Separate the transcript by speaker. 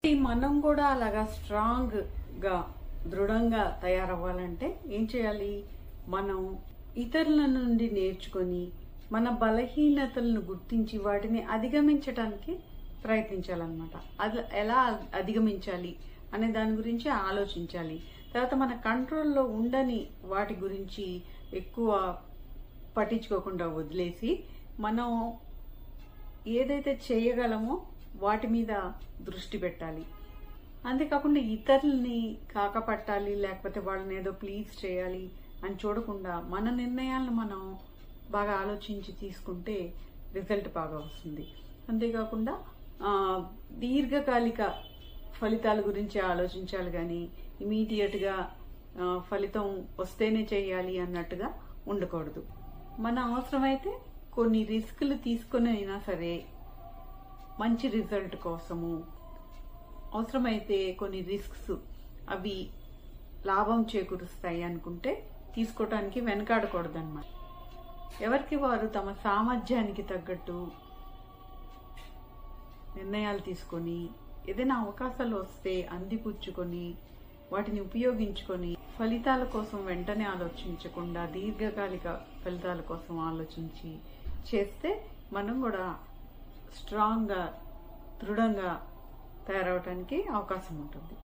Speaker 1: మనం కూడా అలాగా స్ట్రాంగ్ గా దృఢంగా తయారవ్వాలంటే ఏం చేయాలి? మనం ఇతరుల నుండి నేర్చుకొని మన బలహీనతలను గుర్తించి వాటిని అధిగమించడానికి ప్రయత్నించాలన్నమాట. అది ఎలా అధిగమించాలి అనే దాని గురించి ఆలోచించాలి. తర్వాత మన కంట్రోల్లో ఉండని వాటి గురించి ఎక్కువ పట్టించుకోకుండా వదిలేసి మనం ఏదైతే చేయగలమో వాటి మీద దృష్టి పెట్టాలి. అంతేకాకుండా ఇతరుల్ని కాకపట్టాలి, లేకపోతే వాళ్ళని ఏదో ప్లీజ్ చేయాలి అని చూడకుండా మన నిర్ణయాలను మనం బాగా ఆలోచించి తీసుకుంటే రిజల్ట్ బాగా వస్తుంది. అంతేకాకుండా దీర్ఘకాలిక ఫలితాల గురించి ఆలోచించాలి, కానీ ఇమీడియట్గా ఫలితం వస్తేనే చేయాలి అన్నట్టుగా ఉండకూడదు. మన అవసరమైతే కొన్ని రిస్కులు తీసుకుని అయినా సరే మంచి రిజల్ట్ కోసము, అవసరమైతే కొన్ని రిస్క్స్ అవి లాభం చేకూరుస్తాయి అనుకుంటే తీసుకోవటానికి వెనకాడకూడదన్నమాట. ఎవరికి వారు తమ సామర్థ్యానికి తగ్గట్టు నిర్ణయాలు తీసుకొని ఏదైనా అవకాశాలు వస్తే అందిపుచ్చుకొని వాటిని ఉపయోగించుకొని ఫలితాల కోసం వెంటనే ఆలోచించకుండా దీర్ఘకాలిక ఫలితాల కోసం ఆలోచించి చేస్తే మనం కూడా స్ట్రాంగ్గా దృఢంగా తయారవడానికి అవకాశం ఉంటుంది.